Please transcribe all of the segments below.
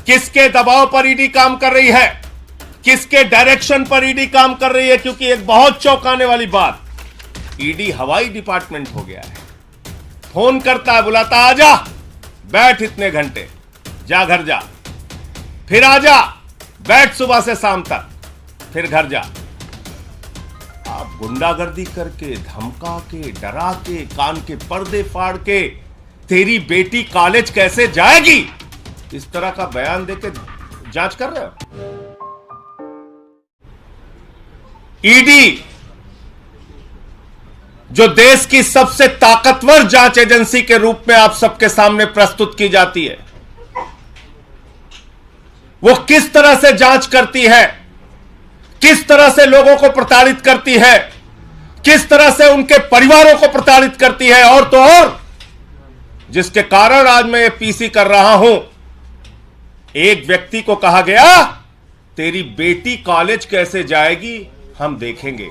किसके दबाव पर ईडी काम कर रही है, किसके डायरेक्शन पर ईडी काम कर रही है? क्योंकि एक बहुत चौंकाने वाली बात, ईडी हवाई डिपार्टमेंट हो गया है। फोन करता है, बुलाता, आजा, बैठ इतने घंटे, जा घर जा, फिर आजा, बैठ सुबह से शाम तक, फिर घर जा। आप गुंडागर्दी करके, धमका के, डरा के, कान के पर्दे फाड़ के तेरी बेटी कॉलेज कैसे जाएगी, इस तरह का बयान देके जांच कर रहे हो? ईडी जो देश की सबसे ताकतवर जांच एजेंसी के रूप में आप सबके सामने प्रस्तुत की जाती है, वो किस तरह से जांच करती है, किस तरह से लोगों को प्रताड़ित करती है, किस तरह से उनके परिवारों को प्रताड़ित करती है। और तो और जिसके कारण आज मैं ये पीसी कर रहा हूं, एक व्यक्ति को कहा गया तेरी बेटी कॉलेज कैसे जाएगी हम देखेंगे।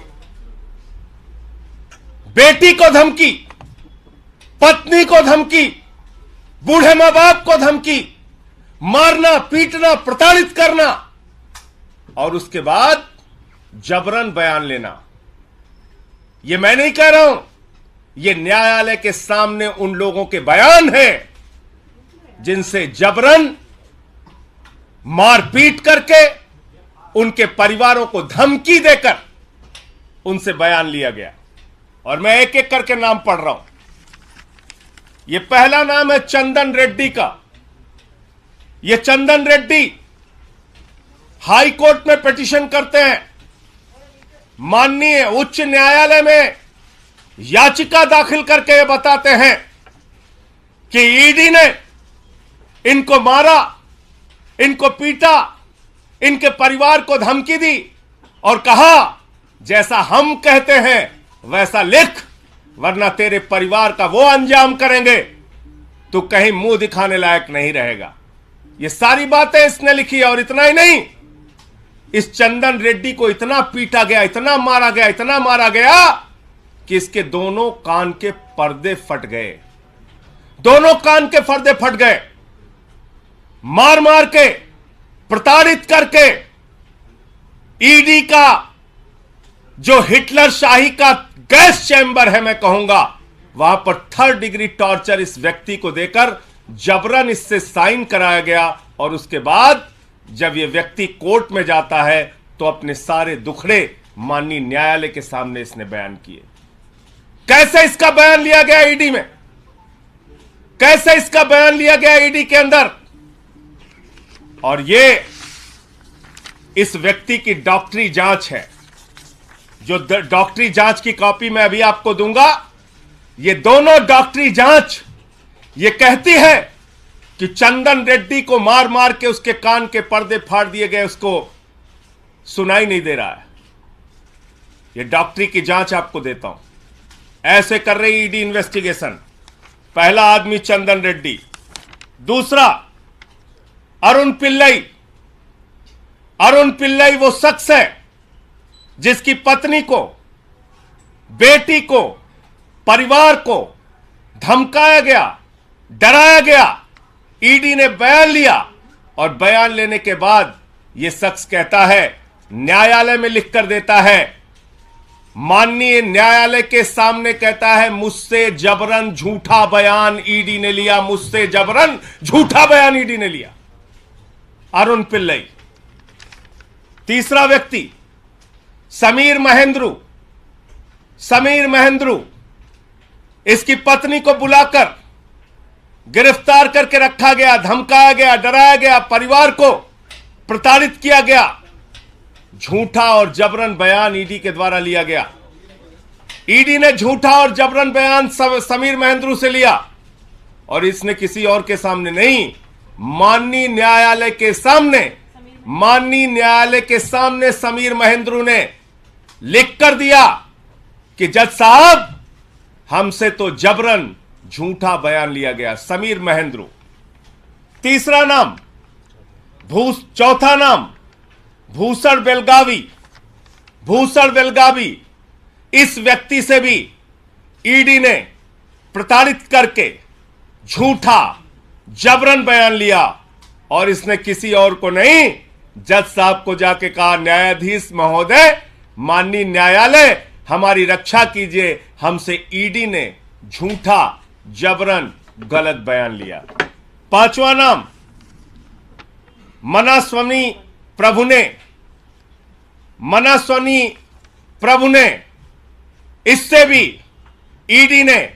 बेटी को धमकी, पत्नी को धमकी, बूढ़े मां बाप को धमकी, मारना, पीटना, प्रताड़ित करना, और उसके बाद जबरन बयान लेना। यह मैं नहीं कह रहा हूं, यह न्यायालय के सामने उन लोगों के बयान हैं जिनसे जबरन मारपीट करके, उनके परिवारों को धमकी देकर उनसे बयान लिया गया। और मैं एक एक करके नाम पढ़ रहा हूं। यह पहला नाम है चंदन रेड्डी का। यह चंदन रेड्डी हाई कोर्ट में पिटीशन करते हैं, माननीय उच्च न्यायालय में याचिका दाखिल करके ये बताते हैं कि ईडी ने इनको मारा, इनको पीटा, इनके परिवार को धमकी दी और कहा जैसा हम कहते हैं वैसा लिख, वरना तेरे परिवार का वो अंजाम करेंगे तू कहीं मुंह दिखाने लायक नहीं रहेगा। ये सारी बातें इसने लिखी है। और इतना ही नहीं, इस चंदन रेड्डी को इतना पीटा गया, इतना मारा गया, इतना मारा गया कि इसके दोनों कान के पर्दे फट गए। दोनों कान के पर्दे फट गए। मार मार के, प्रताड़ित करके, ईडी का जो हिटलर शाही का गैस चैंबर है मैं कहूंगा, वहां पर 3rd डिग्री टॉर्चर इस व्यक्ति को देकर जबरन इससे साइन कराया गया। और उसके बाद जब यह व्यक्ति कोर्ट में जाता है तो अपने सारे दुखड़े माननीय न्यायालय के सामने इसने बयान किए। कैसे इसका बयान लिया गया ईडी में, कैसे इसका बयान लिया गया ईडी के अंदर। और ये इस व्यक्ति की डॉक्टरी जांच है, जो डॉक्टरी जांच की कॉपी मैं अभी आपको दूंगा। ये दोनों डॉक्टरी जांच ये कहती है कि चंदन रेड्डी को मार मार के उसके कान के पर्दे फाड़ दिए गए, उसको सुनाई नहीं दे रहा है। ये डॉक्टरी की जांच आपको देता हूं। ऐसे कर रही ईडी इन्वेस्टिगेशन। पहला आदमी चंदन रेड्डी, दूसरा अरुण पिल्लई। अरुण पिल्लई वो शख्स है जिसकी पत्नी को, बेटी को, परिवार को धमकाया गया, डराया गया। ईडी ने बयान लिया और बयान लेने के बाद यह शख्स कहता है, न्यायालय में लिखकर देता है, माननीय न्यायालय के सामने कहता है मुझसे जबरन झूठा बयान ईडी ने लिया, मुझसे जबरन झूठा बयान ईडी ने लिया। अरुण पिल्लई। तीसरा व्यक्ति समीर महेंद्रू। समीर महेंद्रू, इसकी पत्नी को बुलाकर गिरफ्तार करके रखा गया, धमकाया गया, डराया गया, परिवार को प्रताड़ित किया गया। झूठा और जबरन बयान ईडी के द्वारा लिया गया। ईडी ने झूठा और जबरन बयान समीर महेंद्रू से लिया और इसने किसी और के सामने नहीं, माननीय न्यायालय के सामने, माननीय न्यायालय के सामने समीर महेंद्रू ने लिख कर दिया कि जज साहब हमसे तो जबरन झूठा बयान लिया गया। समीर महेंद्रू। तीसरा नाम, चौथा नाम भूषण बेलगावी। भूषण बेलगावी, इस व्यक्ति से भी ईडी ने प्रताड़ित करके झूठा जबरन बयान लिया और इसने किसी और को नहीं, जज साहब को जाके कहा, न्यायाधीश महोदय, माननीय न्यायालय, हमारी रक्षा कीजिए, हमसे ईडी ने झूठा जबरन गलत बयान लिया। पांचवा नाम मनास्वामी प्रभु ने। मनास्वामी प्रभु ने, इससे भी ईडी ने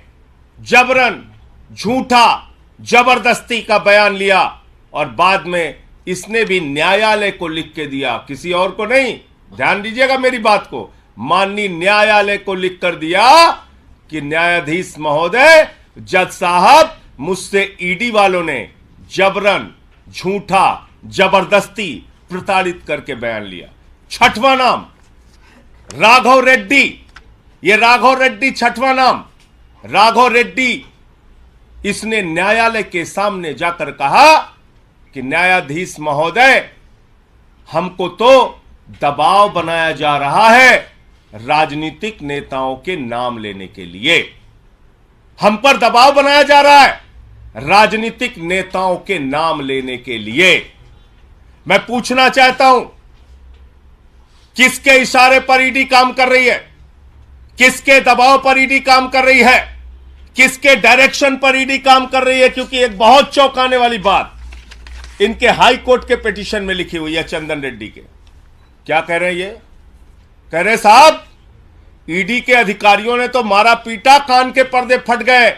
जबरन झूठा जबरदस्ती का बयान लिया और बाद में इसने भी न्यायालय को लिख के दिया, किसी और को नहीं, ध्यान दीजिएगा मेरी बात को, माननीय न्यायालय को लिख कर दिया कि न्यायाधीश महोदय, जज साहब, मुझसे ईडी वालों ने जबरन झूठा जबरदस्ती प्रताड़ित करके बयान लिया। छठवां नाम राघव रेड्डी। ये राघव रेड्डी छठवां नाम। राघव रेड्डी, इसने न्यायालय के सामने जाकर कहा कि न्यायाधीश महोदय, हमको तो दबाव बनाया जा रहा है राजनीतिक नेताओं के नाम लेने के लिए। हम पर दबाव बनाया जा रहा है राजनीतिक नेताओं के नाम लेने के लिए। मैं पूछना चाहता हूं, किसके इशारे पर ईडी काम कर रही है? किसके दबाव पर ईडी काम कर रही है? किसके डायरेक्शन पर ईडी काम कर रही है? क्योंकि एक बहुत चौंकाने वाली बात इनके हाई कोर्ट के पिटीशन में लिखी हुई है, चंदन रेड्डी के। क्या कह रहे हैं ये? कह रहे साहब, ईडी के अधिकारियों ने तो मारा पीटा, कान के पर्दे फट गए।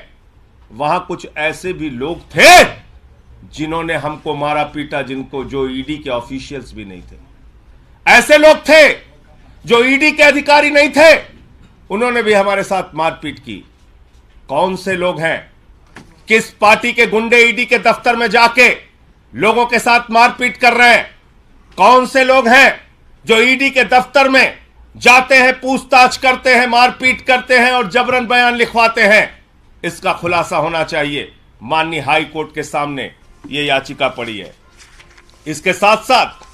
वहां कुछ ऐसे भी लोग थे जिन्होंने हमको मारा पीटा, जिनको जो ईडी के ऑफिशियल्स भी नहीं थे। ऐसे लोग थे जो ईडी के अधिकारी नहीं थे, उन्होंने भी हमारे साथ मारपीट की। कौन से लोग हैं? किस पार्टी के गुंडे ईडी के दफ्तर में जाके लोगों के साथ मारपीट कर रहे हैं? कौन से लोग हैं जो ईडी के दफ्तर में जाते हैं, पूछताछ करते हैं, मारपीट करते हैं और जबरन बयान लिखवाते हैं? इसका खुलासा होना चाहिए। माननीय हाई कोर्ट के सामने यह याचिका पड़ी है। इसके साथ साथ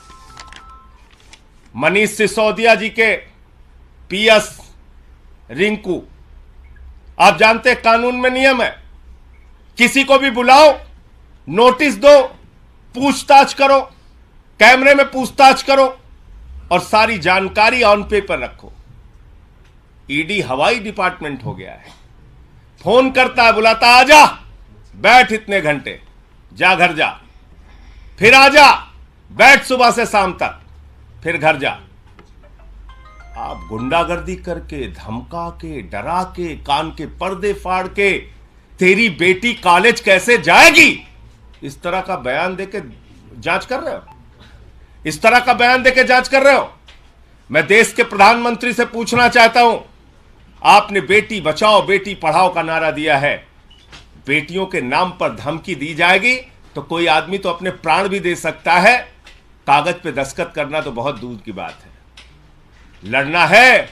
मनीष सिसोदिया जी के पीएस रिंकू, आप जानते हैं कानून में नियम है, किसी को भी बुलाओ, नोटिस दो, पूछताछ करो, कैमरे में पूछताछ करो और सारी जानकारी ऑन पेपर रखो। ईडी हवाई डिपार्टमेंट हो गया है। फोन करता है, बुलाता, आजा, बैठ इतने घंटे, जा घर जा, फिर आजा, बैठ सुबह से शाम तक, फिर घर जा। आप गुंडागर्दी करके, धमका के, डरा के, कान के पर्दे फाड़ के, तेरी बेटी कॉलेज कैसे जाएगी, इस तरह का बयान देके जांच कर रहे हो? इस तरह का बयान देके जांच कर रहे हो? मैं देश के प्रधानमंत्री से पूछना चाहता हूं, आपने बेटी बचाओ बेटी पढ़ाओ का नारा दिया है, बेटियों के नाम पर धमकी दी जाएगी तो कोई आदमी तो अपने प्राण भी दे सकता है, कागज पे दस्तखत करना तो बहुत दूर की बात है। लड़ना है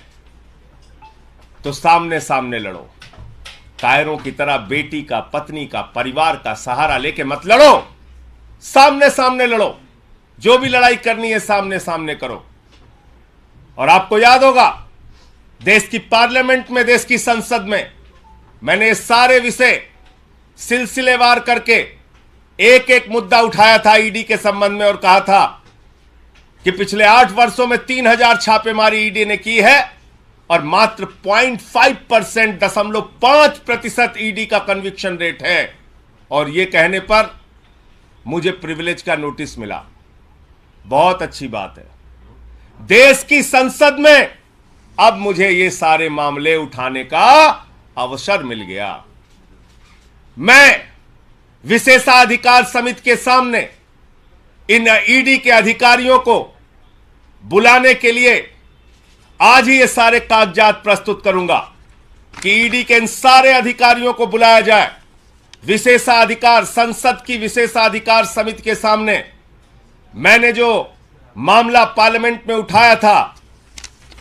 तो सामने सामने लड़ो, कायरों की तरह बेटी का, पत्नी का, परिवार का सहारा लेके मत लड़ो, सामने सामने लड़ो। जो भी लड़ाई करनी है सामने सामने करो। और आपको याद होगा, देश की पार्लियामेंट में, देश की संसद में मैंने सारे विषय सिलसिलेवार करके एक एक मुद्दा उठाया था ईडी के संबंध में और कहा था कि पिछले 8 वर्षों में 3000 छापेमारी ईडी ने की है और मात्र 0.5% ईडी का कन्विक्शन रेट है। और यह कहने पर मुझे प्रिविलेज का नोटिस मिला। बहुत अच्छी बात है। देश की संसद में अब मुझे ये सारे मामले उठाने का अवसर मिल गया। मैं विशेषाधिकार समिति के सामने इन ईडी के अधिकारियों को बुलाने के लिए आज ही ये सारे कागजात प्रस्तुत करूंगा कि ईडी के इन सारे अधिकारियों को बुलाया जाए। विशेषाधिकार, संसद की विशेषाधिकार समिति के सामने मैंने जो मामला पार्लियामेंट में उठाया था,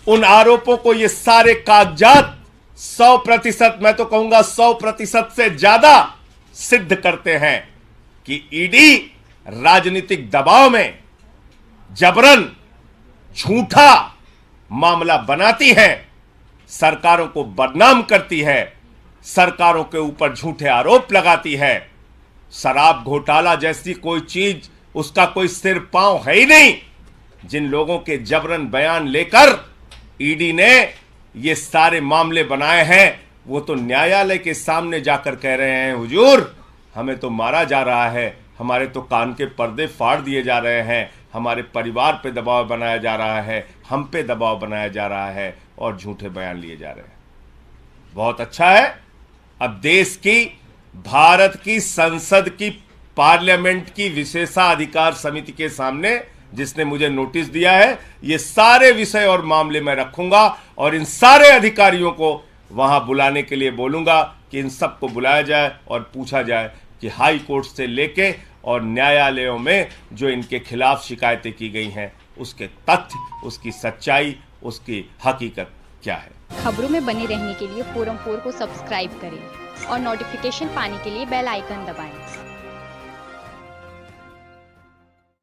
उन आरोपों को ये सारे कागजात 100%, मैं तो कहूंगा 100% से ज्यादा सिद्ध करते हैं कि ईडी राजनीतिक दबाव में जबरन झूठा मामला बनाती है, सरकारों को बदनाम करती है, सरकारों के ऊपर झूठे आरोप लगाती है। शराब घोटाला जैसी कोई चीज उसका कोई सिर पांव है ही नहीं। जिन लोगों के जबरन बयान लेकर ईडी ने ये सारे मामले बनाए हैं, वो तो न्यायालय के सामने जाकर कह रहे हैं, हुजूर हमें तो मारा जा रहा है, हमारे तो कान के पर्दे फाड़ दिए जा रहे हैं, हमारे परिवार पे दबाव बनाया जा रहा है, हम पे दबाव बनाया जा रहा है और झूठे बयान लिए जा रहे हैं। बहुत अच्छा है, अब देश की, भारत की संसद की, पार्लियामेंट की विशेषाधिकार समिति के सामने जिसने मुझे नोटिस दिया है, ये सारे विषय और मामले मैं रखूंगा और इन सारे अधिकारियों को वहां बुलाने के लिए बोलूंगा कि इन सबको बुलाया जाए और पूछा जाए कि हाई कोर्ट से लेके और न्यायालयों में जो इनके खिलाफ शिकायतें की गई हैं, उसके तथ्य, उसकी सच्चाई, उसकी हकीकत क्या है। खबरों में बने रहने के लिए फोरम 4 को सब्सक्राइब करें और नोटिफिकेशन पाने के लिए बेल आइकन दबाएं।